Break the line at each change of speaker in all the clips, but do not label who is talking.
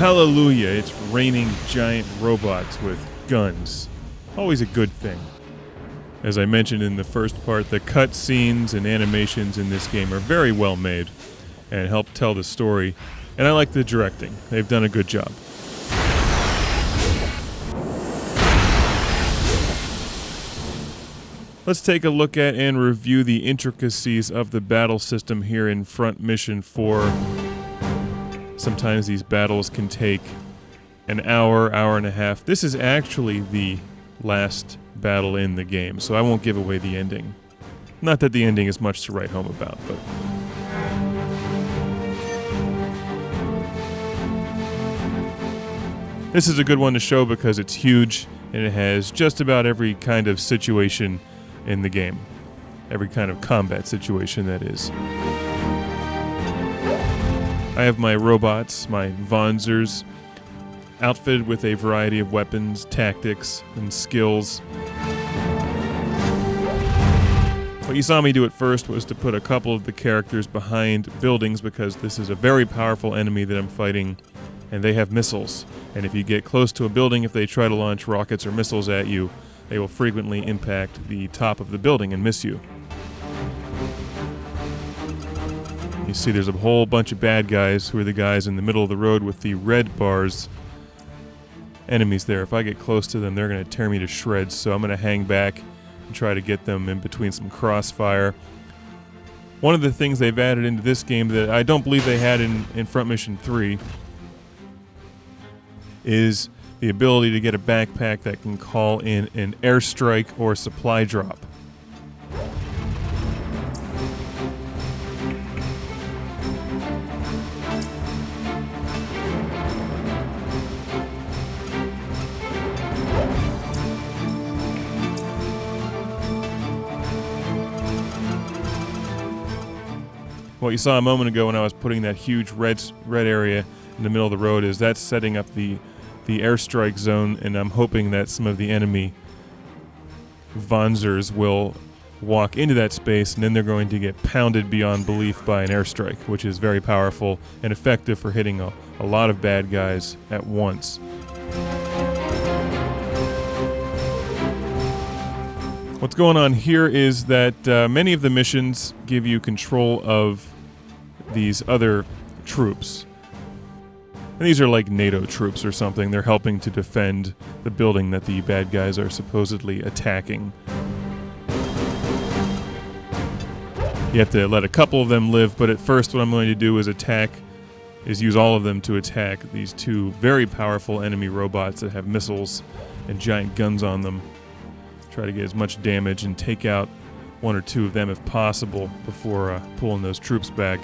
Hallelujah, it's raining giant robots with guns. Always a good thing. As I mentioned in the first part, the cutscenes and animations in this game are very well made and help tell the story, and I like the directing. They've done a good job. Let's take a look at and review the intricacies of the battle system here in Front Mission 4. Sometimes these battles can take an hour, hour and a half. This is actually the last battle in the game, so I won't give away the ending. Not that the ending is much to write home about, but... This is a good one to show because it's huge, and it has just about every kind of situation in the game. Every kind of combat situation, that is. I have my robots, my Wanzers, outfitted with a variety of weapons, tactics, and skills. What you saw me do at first was to put a couple of the characters behind buildings because this is a very powerful enemy that I'm fighting, and they have missiles. And if you get close to a building, if they try to launch rockets or missiles at you, they will frequently impact the top of the building and miss you. You see there's a whole bunch of bad guys who are the guys in the middle of the road with the red bars. Enemies there. If I get close to them, they're going to tear me to shreds, so I'm going to hang back and try to get them in between some crossfire. One of the things they've added into this game that I don't believe they had in Front Mission 3 is the ability to get a backpack that can call in an airstrike or supply drop. What you saw a moment ago when I was putting that huge red area in the middle of the road is that's setting up the airstrike zone, and I'm hoping that some of the enemy Wanzers will walk into that space, and then they're going to get pounded beyond belief by an airstrike, which is very powerful and effective for hitting a lot of bad guys at once. What's going on here is that many of the missions give you control of these other troops. And these are like NATO troops or something. They're helping to defend the building that the bad guys are supposedly attacking. You have to let a couple of them live, but at first what I'm going to do is use all of them to attack these two very powerful enemy robots that have missiles and giant guns on them. Try to get as much damage and take out one or two of them if possible before pulling those troops back.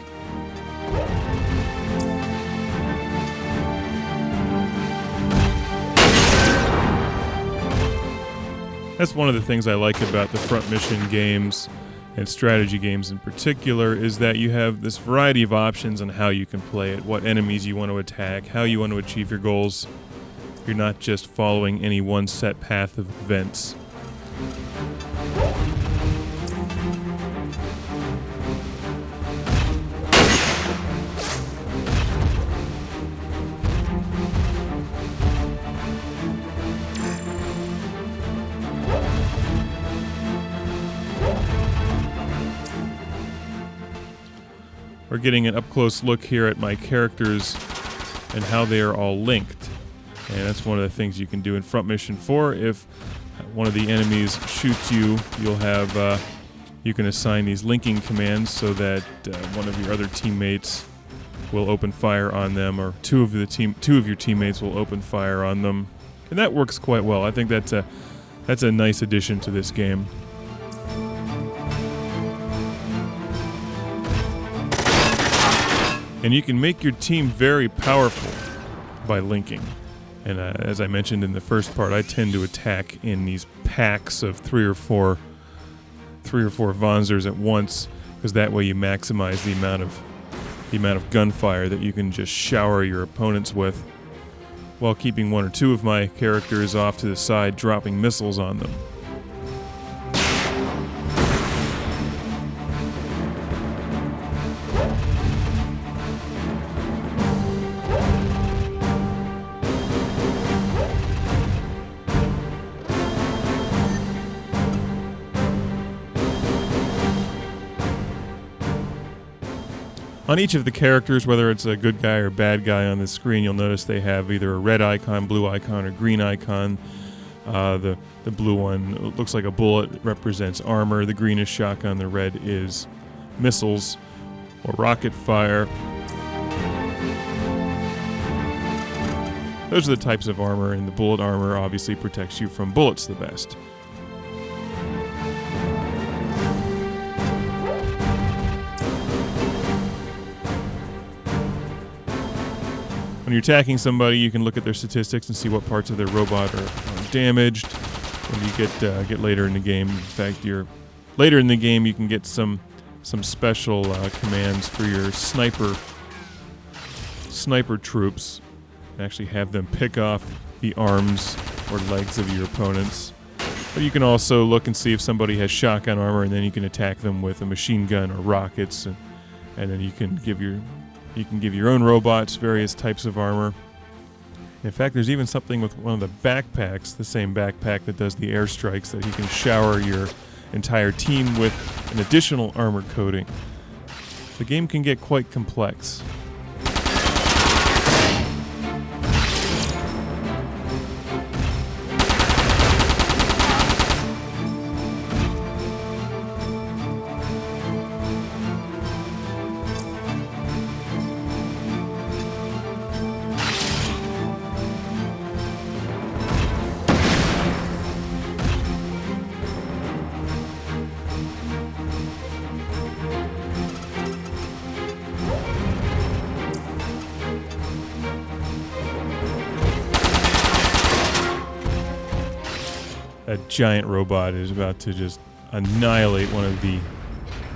That's one of the things I like about the front mission games and strategy games in particular, is that you have this variety of options on how you can play it, what enemies you want to attack, how you want to achieve your goals. You're not just following any one set path of events. We're getting an up-close look here at my characters and how they are all linked. And that's one of the things you can do in Front Mission 4. If one of the enemies shoots you, you'll have you can assign these linking commands so that one of your other teammates will open fire on them, or two of your teammates will open fire on them, and that works quite well. I think that's a nice addition to this game. And you can make your team very powerful by linking. And as I mentioned in the first part, I tend to attack in these packs of three or four Wanzers at once, because that way you maximize the amount of gunfire that you can just shower your opponents with, while keeping one or two of my characters off to the side, dropping missiles on them. On each of the characters, whether it's a good guy or bad guy on the screen, you'll notice they have either a red icon, blue icon, or green icon. The blue one looks like a bullet, represents armor. The green is shotgun. The red is missiles or rocket fire. Those are the types of armor, and the bullet armor obviously protects you from bullets the best. When you're attacking somebody, you can look at their statistics and see what parts of their robot are damaged. When you get later in the game, in fact, later in the game, you can get some special commands for your sniper troops, and actually have them pick off the arms or legs of your opponents. But you can also look and see if somebody has shotgun armor, and then you can attack them with a machine gun or rockets, and then you can give your own robots various types of armor. In fact, there's even something with one of the backpacks, the same backpack that does the airstrikes, that you can shower your entire team with an additional armor coating. The game can get quite complex. A giant robot is about to just annihilate one of the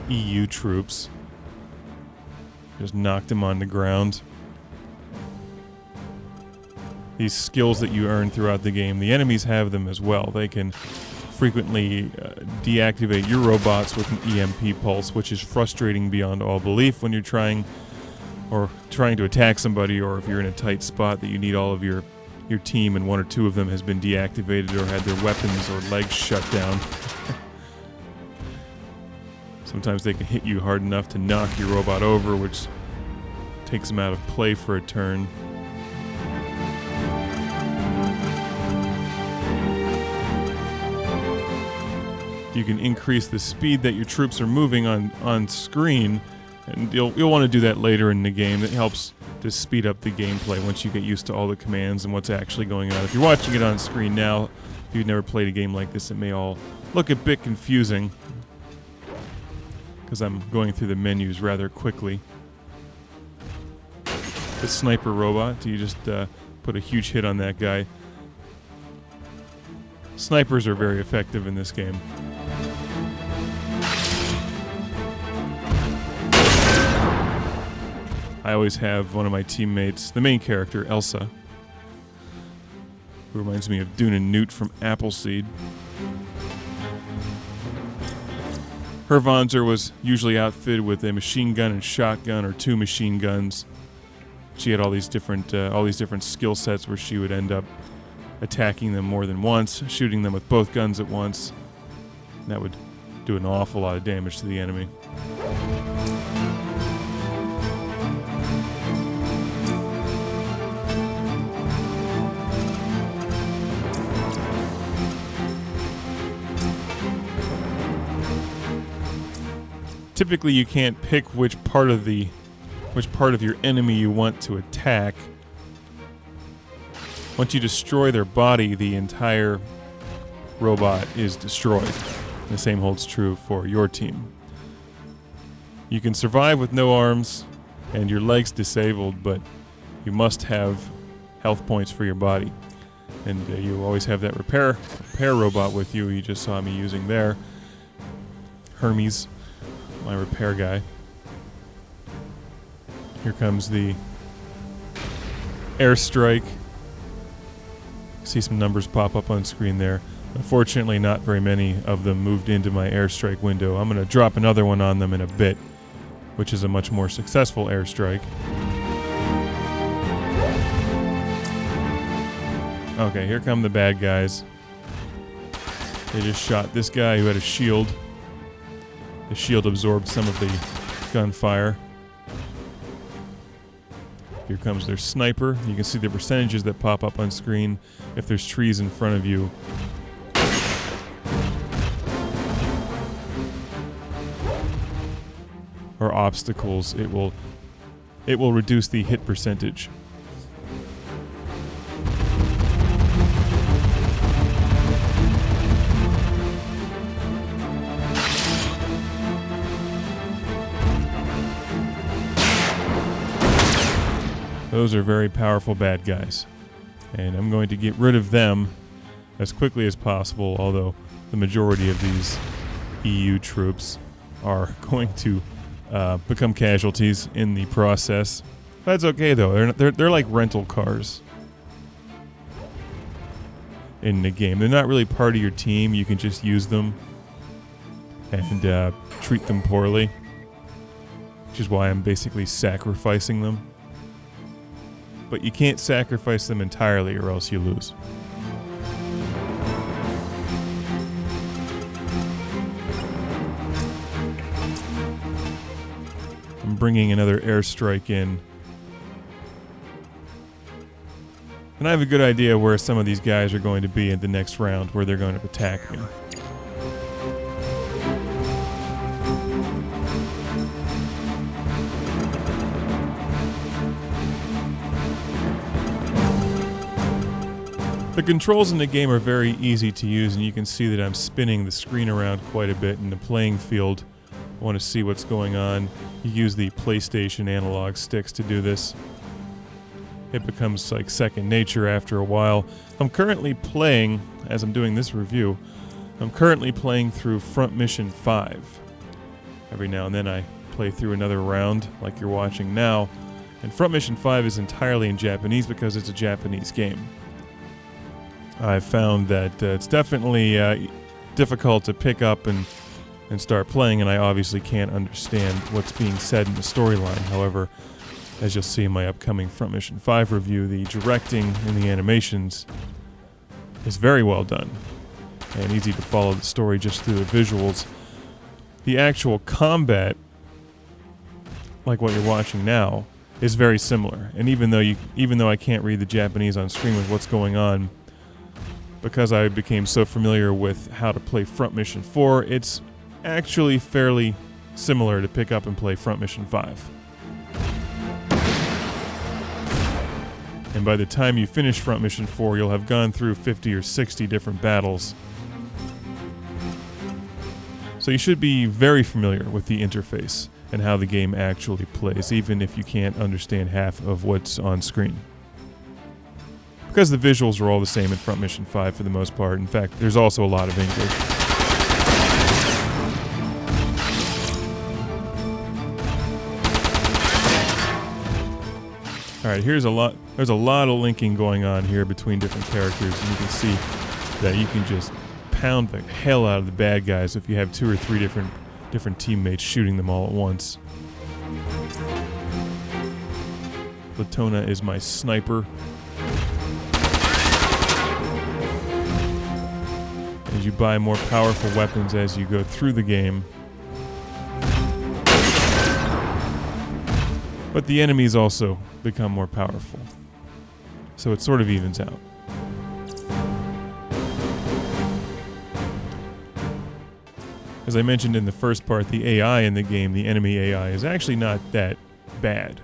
EU troops. Just knocked him on the ground. These skills that you earn throughout the game, the enemies have them as well. They can frequently deactivate your robots with an EMP pulse, which is frustrating beyond all belief when you're trying to attack somebody, or if you're in a tight spot that you need all of your team and one or two of them has been deactivated or had their weapons or legs shut down. Sometimes they can hit you hard enough to knock your robot over, which takes them out of play for a turn. You can increase the speed that your troops are moving on screen, and you'll want to do that later in the game. It helps to speed up the gameplay once you get used to all the commands and what's actually going on. If you're watching it on screen now, if you've never played a game like this, it may all look a bit confusing because I'm going through the menus rather quickly. The sniper robot, you just put a huge hit on that guy. Snipers are very effective in this game. I always have one of my teammates, the main character, Elsa, who reminds me of Dune and Newt from Appleseed. Her Wanzer was usually outfitted with a machine gun and shotgun, or two machine guns. She had all these different skill sets where she would end up attacking them more than once, shooting them with both guns at once. And that would do an awful lot of damage to the enemy. Typically, you can't pick which part of your enemy you want to attack. Once you destroy their body, the entire robot is destroyed. The same holds true for your team. You can survive with no arms and your legs disabled, but you must have health points for your body. And you always have that repair robot with you. You just saw me using there. Hermes, my repair guy. Here comes the Airstrike. See some numbers pop up on screen there. Unfortunately, not very many of them moved into my Airstrike window. I'm going to drop another one on them in a bit, which is a much more successful Airstrike. Okay, here come the bad guys. They just shot this guy who had a shield. The shield absorbed some of the gunfire. Here comes their sniper. You can see the percentages that pop up on screen if there's trees in front of you. Or obstacles. It will reduce the hit percentage. Those are very powerful bad guys, and I'm going to get rid of them as quickly as possible, although the majority of these EU troops are going to become casualties in the process. That's okay though, they're like rental cars in the game. They're not really part of your team, you can just use them and treat them poorly, which is why I'm basically sacrificing them. But you can't sacrifice them entirely or else you lose. I'm bringing another airstrike in. And I have a good idea where some of these guys are going to be in the next round, where they're going to attack me. The controls in the game are very easy to use, and you can see that I'm spinning the screen around quite a bit in the playing field. I want to see what's going on. You use the PlayStation analog sticks to do this. It becomes like second nature after a while. I'm currently playing, as I'm doing this review, I'm currently playing through Front Mission 5. Every now and then I play through another round, like you're watching now. And Front Mission 5 is entirely in Japanese because it's a Japanese game. I've found that it's definitely difficult to pick up and start playing, and I obviously can't understand what's being said in the storyline. However, as you'll see in my upcoming Front Mission 5 review, the directing and the animations is very well done and easy to follow the story just through the visuals. The actual combat, like what you're watching now, is very similar. And even though I can't read the Japanese on screen with what's going on, because I became so familiar with how to play Front Mission 4, it's actually fairly similar to pick up and play Front Mission 5. And by the time you finish Front Mission 4, you'll have gone through 50 or 60 different battles. So you should be very familiar with the interface and how the game actually plays, even if you can't understand half of what's on screen. Because the visuals are all the same in Front Mission 5 for the most part. In fact, there's also a lot of English. Alright, there's a lot of linking going on here between different characters, and you can see that you can just pound the hell out of the bad guys if you have 2 or 3 different teammates shooting them all at once. Latona is my sniper. As you buy more powerful weapons as you go through the game. But the enemies also become more powerful. So it sort of evens out. As I mentioned in the first part, the AI in the game, the enemy AI, is actually not that bad.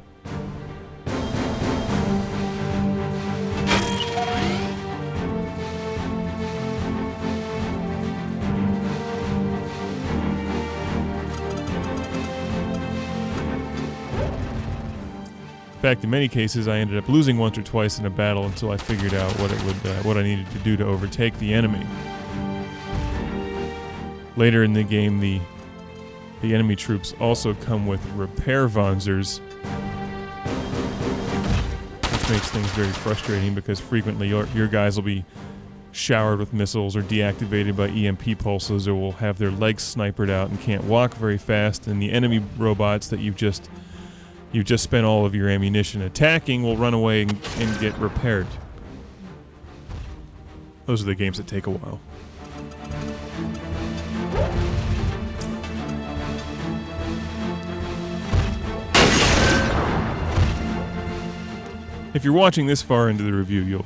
In fact, in many cases, I ended up losing once or twice in a battle until I figured out what I needed to do to overtake the enemy. Later in the game, the enemy troops also come with repair Wanzers, which makes things very frustrating because frequently your guys will be showered with missiles or deactivated by EMP pulses, or will have their legs snipered out and can't walk very fast, and the enemy robots that you've just spent all of your ammunition attacking will run away and get repaired. Those are the games that take a while. if you're watching this far into the review, you'll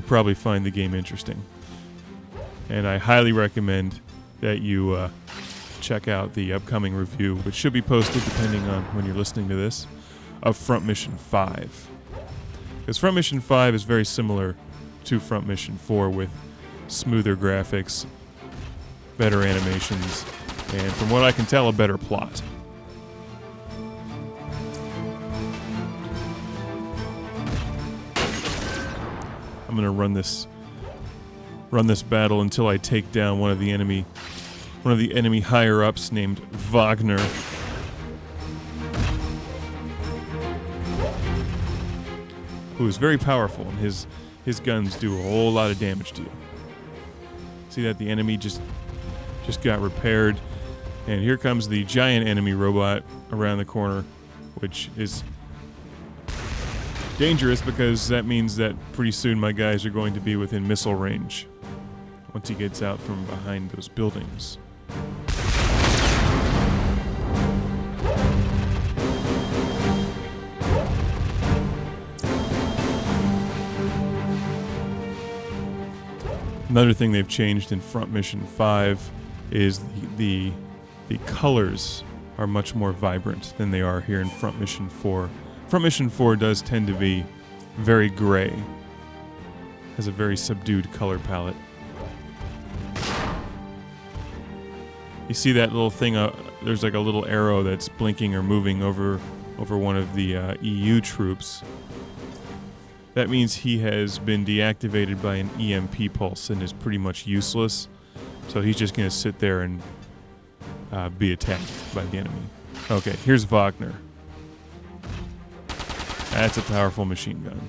probably find the game interesting. And I highly recommend that you check out the upcoming review, which should be posted depending on when you're listening to this, of Front Mission 5. Because Front Mission 5 is very similar to Front Mission 4 with smoother graphics, better animations, and from what I can tell, a better plot. I'm going to run this battle until I take down one of the enemy higher ups named Wagner. Who is very powerful, and his guns do a whole lot of damage to you. See that the enemy just got repaired, and here comes the giant enemy robot around the corner, which is dangerous because that means that pretty soon my guys are going to be within missile range once he gets out from behind those buildings. Another thing they've changed in Front Mission 5 is the colors are much more vibrant than they are here in Front Mission 4. Front Mission 4 does tend to be very gray. Has a very subdued color palette. You see that little thing, there's like a little arrow that's blinking or moving over one of the EU troops. That means he has been deactivated by an EMP pulse and is pretty much useless. So he's just going to sit there and be attacked by the enemy. Okay, here's Wagner. That's a powerful machine gun.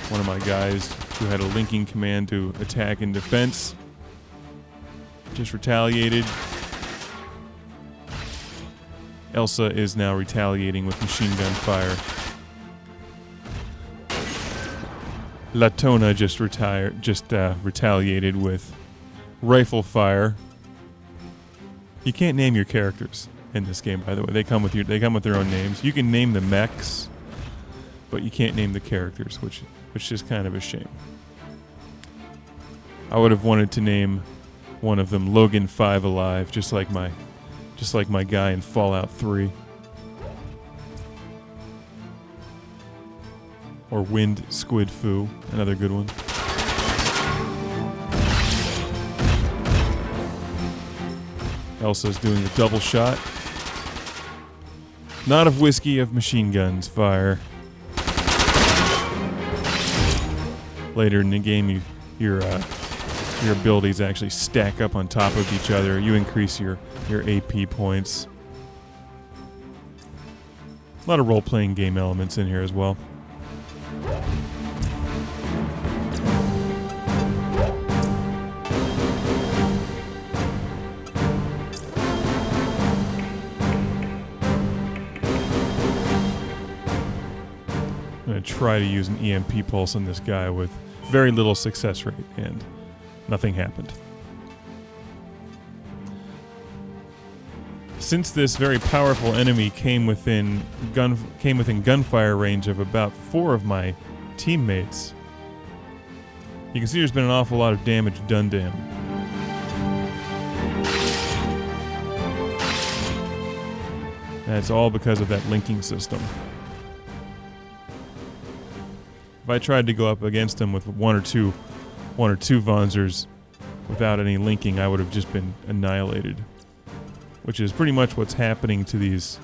One of my guys who had a linking command to attack and defense just retaliated. Elsa is now retaliating with machine gun fire. Latona just retaliated with rifle fire. You can't name your characters in this game, by the way. They come with their own names. You can name the mechs, but you can't name the characters, which is kind of a shame. I would have wanted to name one of them Logan 5 Alive, just like my guy in Fallout 3. Or Wind Squid Foo, another good one. Elsa's doing the double shot. Not of whiskey, of machine guns fire. Later in the game, your abilities actually stack up on top of each other. You increase your AP points. A lot of role-playing game elements in here as well. I'm going to try to use an EMP pulse on this guy with very little success rate, and nothing happened. Since this very powerful enemy came within gunfire range of about 4 of my teammates, you can see there's been an awful lot of damage done to him. And it's all because of that linking system. If I tried to go up against him with one or two Wanzers without any linking, I would have just been annihilated. Which is pretty much what's happening to these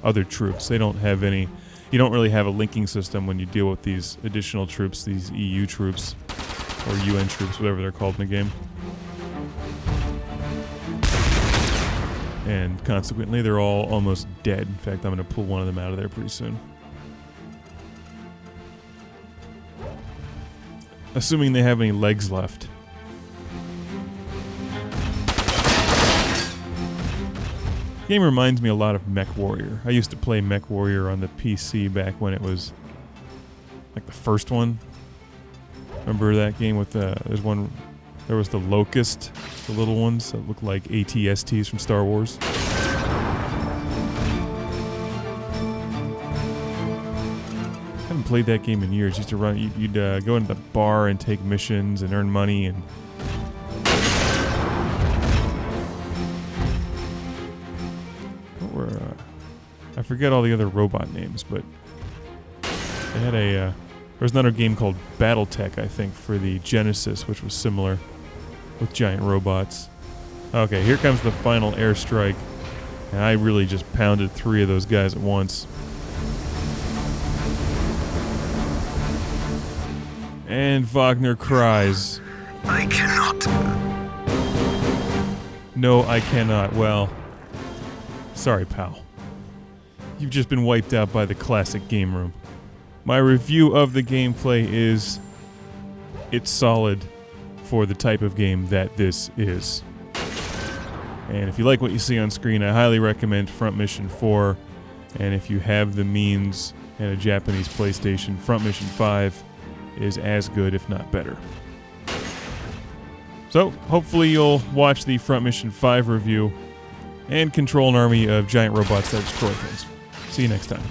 other troops. They don't have any... You don't really have a linking system when you deal with these additional troops, these EU troops, or UN troops, whatever they're called in the game. And consequently, they're all almost dead. In fact, I'm going to pull one of them out of there pretty soon. Assuming they have any legs left. The game reminds me a lot of Mech Warrior. I used to play Mech Warrior on the PC back when it was like the first one. Remember that game with there was the Locust, the little ones that looked like AT-STs from Star Wars. I haven't played that game in years. Used to run. You'd go into the bar and take missions and earn money and. What were I forget all the other robot names, but they had a. There was another game called BattleTech, I think, for the Genesis, which was similar with giant robots. Okay, here comes the final airstrike, and I really just pounded 3 of those guys at once. And Wagner cries.
I cannot.
No, I cannot. Well, sorry, pal. You've just been wiped out by the classic game room. My review of the gameplay is it's solid for the type of game that this is. And if you like what you see on screen, I highly recommend Front Mission 4. And if you have the means and a Japanese PlayStation, Front Mission 5 is as good, if not better. So, hopefully you'll watch the Front Mission 5 review and control an army of giant robots that destroy things. See you next time.